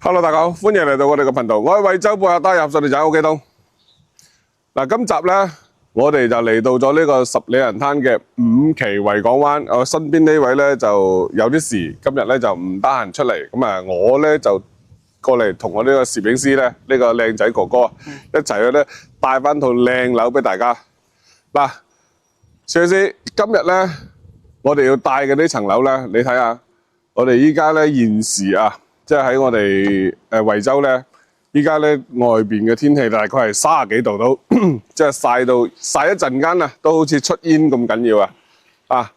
Hello， 大家好，歡迎嚟到我哋嘅頻道。我係惠州播客帶入順利仔 OK 東。嗱，今集咧，我哋就嚟到咗呢個十里人灘嘅5期維港灣。我身邊呢位咧就有啲事，今日咧就唔得閒出嚟。咁啊，我咧就過嚟同我呢個攝影師咧，呢個靚仔哥哥一齊去咧帶翻套靚樓俾大家。嗱，攝影師，今日咧我哋要帶嘅呢層樓咧，你睇下，我哋依家咧現時啊。即係喺我哋惠州咧，依家咧外邊嘅天氣大概係30幾度都，即係曬一陣間啊，都好似出煙咁緊要啊！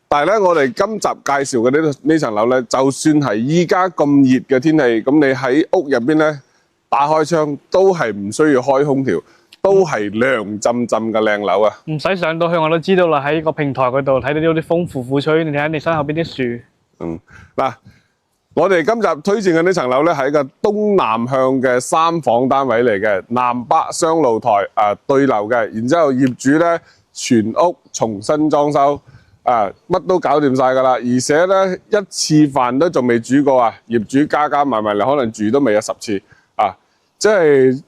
但係咧，我哋今集介紹嘅呢層樓咧，就算係依家咁熱嘅天氣，咁你喺屋入邊咧打開窗都係唔需要開空調，都係涼浸浸嘅靚樓啊！唔使上到去我都知道啦，喺個平台嗰度睇到啲風呼呼吹，你睇下你身後邊啲樹。嗱。我哋今集推薦嘅呢層樓咧，係一個東南向嘅3房單位嚟嘅，南北雙露台對流嘅。然之後業主咧全屋重新裝修，乜都搞掂晒㗎啦。而且咧一次飯都仲未煮過啊！業主加埋嚟，可能住都未有10次啊！即係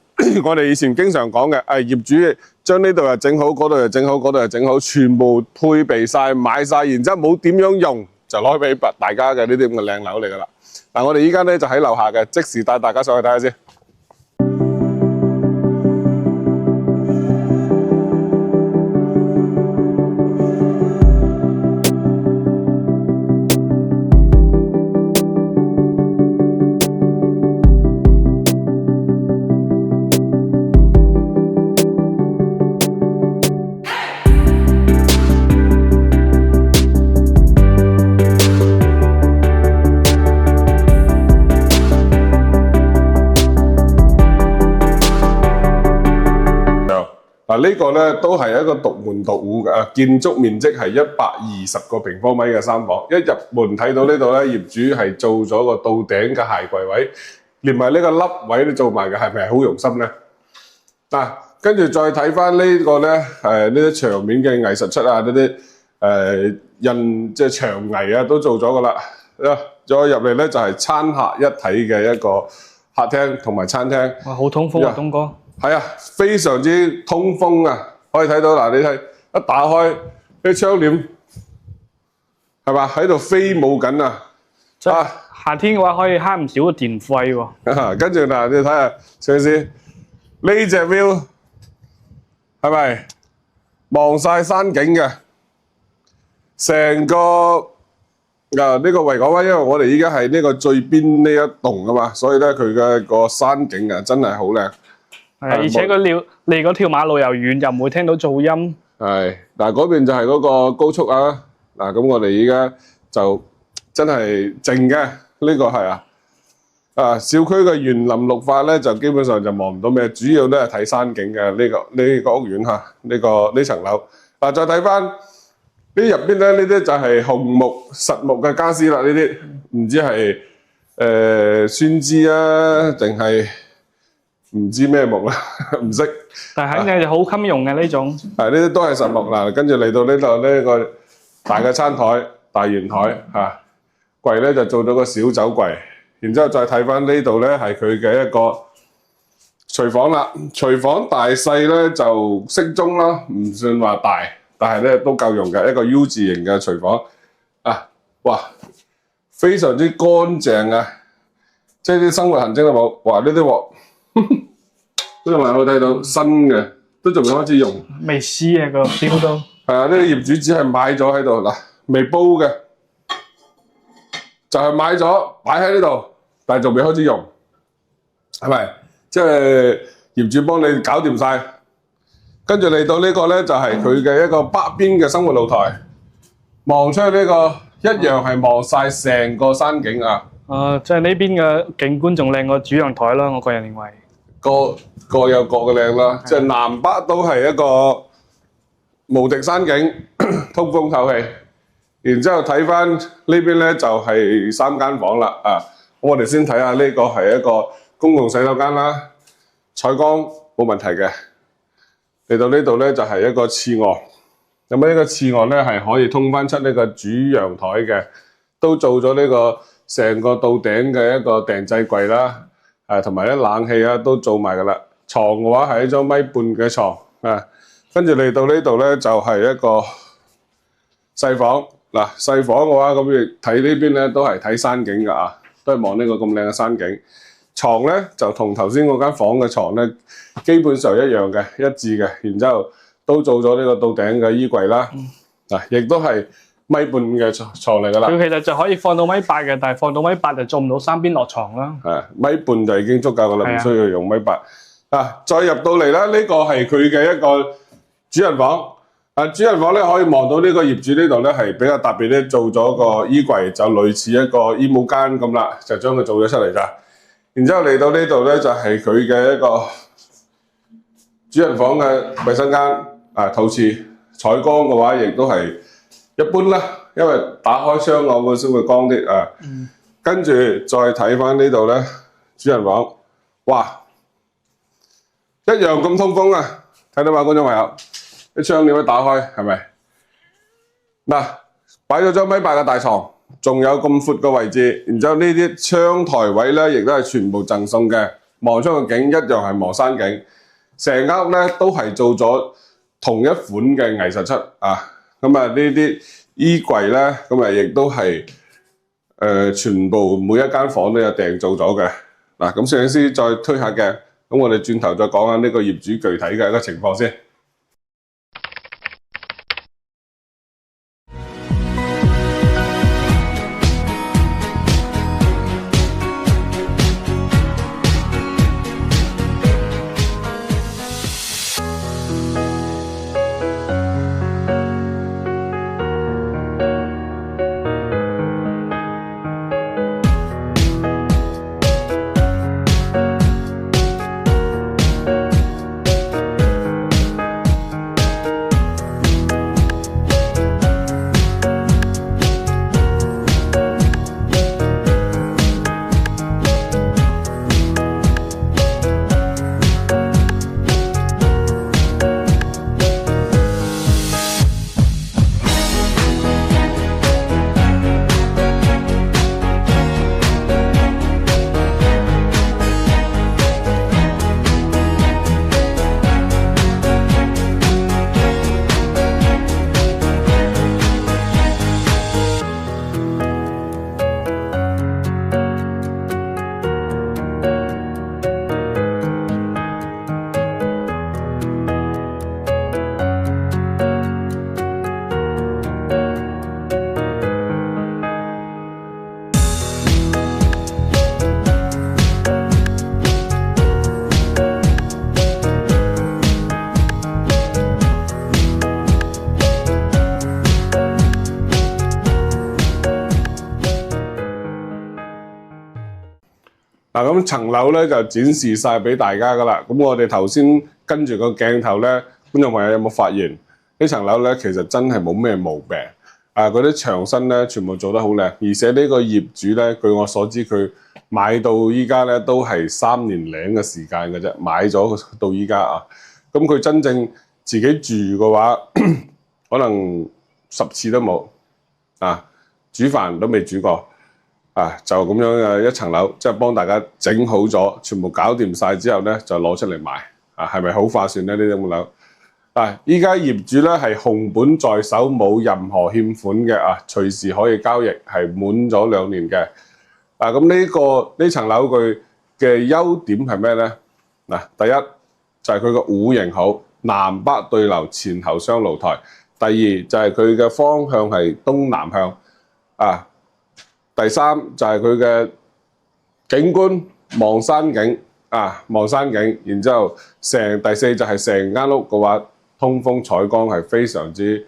我哋以前經常講嘅，業主將呢度又整好，嗰度又整好，嗰度又整好，全部配備晒、買晒，然之後冇點樣用就攞俾大家嘅呢啲咁嘅靚樓嚟㗎啦。嗱，我哋依家咧就喺樓下嘅，即時帶大家上去睇下先。呢個咧都係一個獨門獨戶嘅，建築面積係120個平方米嘅3房。一入門睇到呢度咧，業主係做咗個到頂嘅鞋櫃位，連埋呢個凹位都做埋嘅，係咪好用心咧？跟住再睇翻呢個咧，呢啲牆面嘅藝術漆啊，呢啲印即係牆藝啊，都做咗噶啦。再入嚟咧就係餐客一體嘅一個客廳同埋餐廳。哇，好通風啊，東哥！係啊，非常之通風啊！可以睇到嗱，你睇一打開啲窗簾，係嘛喺度飛舞緊啊！夏天嘅話可以慳唔少嘅電費喎。跟住嗱，你睇下上司呢隻 view 係咪望晒山景嘅？成個呢個維港灣，因為我哋依家係呢個最邊呢一棟啊嘛，所以咧佢嘅個山景啊真係好靚。而且佢離嗰條馬路又遠，又唔會聽到噪音。係，嗱嗰邊就係嗰個高速啊！嗱，咁我哋依家就真係靜嘅，呢個係小區嘅園林綠化咧，就基本上就望唔到咩，主要都係睇山景嘅呢個屋苑嚇，呢層樓。嗱，再睇翻呢入邊咧，呢啲就係紅木實木嘅傢俬啦，呢啲唔知係酸枝啊定係？唔知咩木啦，唔識。但係肯定係好襟用嘅呢種。呢啲都係實木啦。跟住嚟到呢度呢個大嘅餐台、大圓台櫃咧就做咗個小酒櫃。然之後再睇翻呢度咧係佢嘅一個廚房啦。廚房大細咧就適中啦，唔算話大，但係咧都夠用嘅一個 U 字型嘅廚房。哇，非常之乾淨啊！即係啲生活痕跡都冇。哇，呢啲鑊。都仲係可以睇到新嘅，都仲未開始用，未試啊個 feel 都。係啊，呢個業主只係買咗喺度嗱，未煲嘅，就係買咗擺喺呢度，但係仲未開始用，係咪？即係業主幫你搞掂晒，跟住嚟到呢個咧就係佢嘅一個北邊嘅生活露台，望出去呢個一樣係望晒成個山景啊！即係呢邊嘅景觀仲靚過主陽台啦，我個人認為。各有各嘅靚啦，即係南北都係一個無敵山景，通風透氣。然之後睇翻呢邊咧就係3間房啦。我哋先睇下呢個係一個公共洗手間啦，採光冇問題嘅。嚟到呢度咧就係一個次臥，咁呢個次臥咧係可以通翻出呢個主陽台嘅，都做咗呢個成個到頂嘅一個訂製櫃啦。同埋啲冷氣啊都做埋噶啦。床嘅話係一張1.5米嘅床啊，跟住嚟到呢度咧就係一個細房。嗱，細房嘅話咁你睇呢邊咧都係睇山景㗎啊，都係望呢個咁靚嘅山景。床咧就同頭先嗰間房嘅床咧基本上一樣嘅，一致嘅，然之後都做咗呢個到頂嘅衣櫃啦。亦都係1.5米嘅床嚟㗎啦。佢其實就可以放到1.8米嘅，但係放到1.8米就做唔到三邊落床啦。1.5米就已經足夠㗎啦，唔需要用1.8米。再入到嚟啦，呢個係佢嘅一個主人房。主人房咧可以望到呢個業主呢度咧係比較特別咧，做咗個衣櫃，就類似一個衣帽間咁啦，就將佢做咗出嚟咋。然之後嚟到呢度咧就係佢嘅一個主人房嘅衞生間，陶瓷採光嘅話亦都係一般啦，因為打開窗口會先會光啲啊。跟住再睇翻呢度咧，主人房，哇，一樣咁通風啊！睇到嘛，觀眾朋友，啲窗簾一打開係咪？嗱，擺咗張1.8米嘅大床，仲有咁闊嘅位置，然之後呢啲窗台位咧，亦都係全部贈送嘅，望出個景一樣係望山景。成間屋咧都係做咗同一款嘅藝術漆啊！咁啊呢啲衣櫃咧，咁啊亦都係全部每一間房都有訂做咗嘅。嗱，咁攝影師再推下鏡，咁我哋轉頭再講下呢個業主具體嘅一個情況先。咁層樓咧就展示晒俾大家噶啦。咁我哋頭先跟住個鏡頭咧，觀眾朋友有冇發現呢層樓咧其實真係冇咩毛病嗰啲牆身咧全部做得好靚，而且呢個業主咧據我所知佢買到依家咧都係3年零嘅時間嘅啫，買咗到依家啊。咁佢真正自己住嘅話，可能10次都冇煮飯都未煮過。就咁樣嘅一層樓，即係幫大家整好咗，全部搞掂晒之後咧，就攞出嚟賣，係咪好划算咧？呢啲咁樓，依家業主咧係紅本在手，冇任何欠款嘅隨時可以交易，係滿咗2年嘅。咁呢層樓佢嘅優點係咩咧？第一就係佢個戶型好，南北對流，前後雙露台。第二就係佢嘅方向係東南向第三就係佢嘅景觀望山景望山景，然之後第四就係成間屋嘅話通風採光係非常之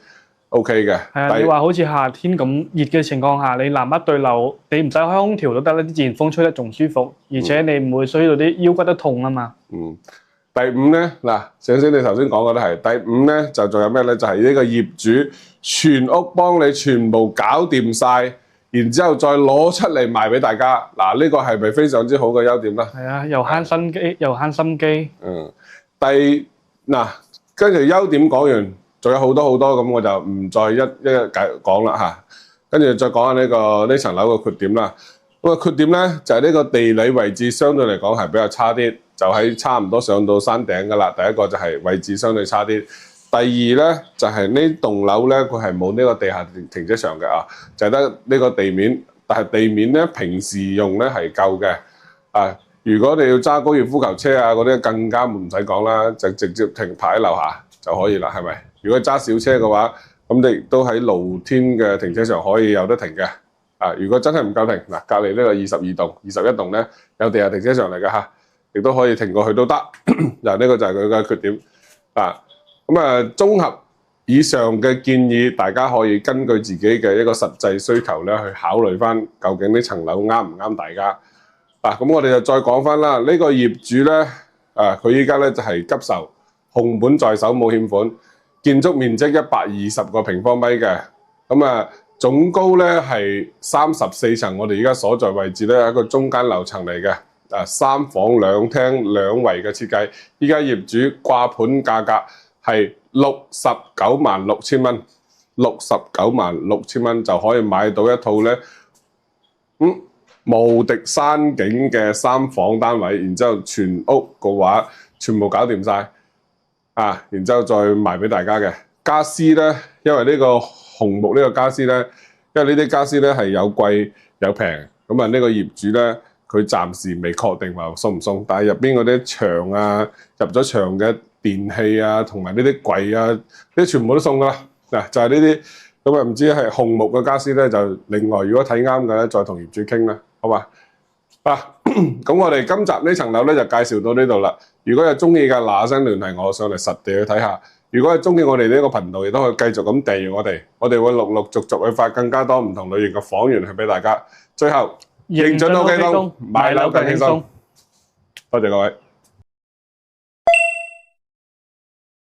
OK 嘅。你話好似夏天咁熱嘅情況下，你南北對流，你唔使開空調都得啦，啲自然風吹得仲舒服，而且你唔會需要啲腰骨都痛啊嘛。第五咧正先你頭先講嘅都係第五咧，就仲有咩咧？就係呢個業主全屋幫你全部搞掂晒。然之後再攞出嚟賣俾大家，呢個係咪非常之好嘅優點咧？係啊，又慳心機，又慳心機。跟住優點講完，仲有好多好多，咁我就唔再一一講啦。跟住再講下呢層樓嘅缺點啦。咁缺點咧就係呢個地理位置相對嚟講係比較差啲，就喺差唔多上到山頂㗎啦。第一個就係位置相對差啲，第二咧就係呢棟樓咧佢係冇呢個地下停車場嘅啊，就係得呢個地面，但係地面咧平時用咧係夠嘅啊。如果你要揸高爾夫球車啊嗰啲更加唔使講啦，就直接停泊喺樓下就可以啦，係咪？如果揸小車嘅話，咁你亦都喺露天嘅停車場可以有得停嘅。啊！如果真係唔夠停，嗱，隔離呢個22棟、21棟咧有地下停車場嚟嘅嚇，亦都可以停過去都得。嗱，呢個就係佢嘅缺點。啊，咁啊，綜合以上嘅建議，大家可以根據自己嘅一個實際需求咧去考慮翻，究竟呢層樓啱唔啱大家。嗱，咁我哋就再講翻啦。呢個業主咧，佢依家咧就係急售，紅本在手冇欠款，建築面積120個平方米嘅，咁啊。總高咧係34層，我哋而家所在位置咧係一個中間樓層嚟嘅，3房2廳2衛嘅設計。依家業主掛盤價格係696000蚊，696000蚊就可以買到一套咧，無敵山景嘅3房單位，然之後全屋嘅話全部搞掂晒，然之後再賣俾大家嘅。家私咧，因為呢個紅木呢個家私咧，因為呢啲家私咧係有貴有平，咁啊呢個業主咧佢暫時未確定話送唔送，但係入邊嗰啲牆啊、入咗牆嘅電器啊，同埋呢啲櫃啊，呢啲全部都送噶啦。嗱，就係呢啲，咁啊唔知係紅木嘅家私咧，就另外如果睇啱嘅咧，再同業主傾啦，好嘛？咁我哋今集呢層樓咧就介紹到呢度啦。如果有中意嘅，嗱聲聯繫我上嚟實地去睇下。如果係中意我哋呢個頻道，亦都可以繼續咁訂閱我哋。我哋會陸陸續續去發更加多唔同類型嘅房源去俾大家。最後，認準 OK 通，買樓更輕鬆。多謝各位。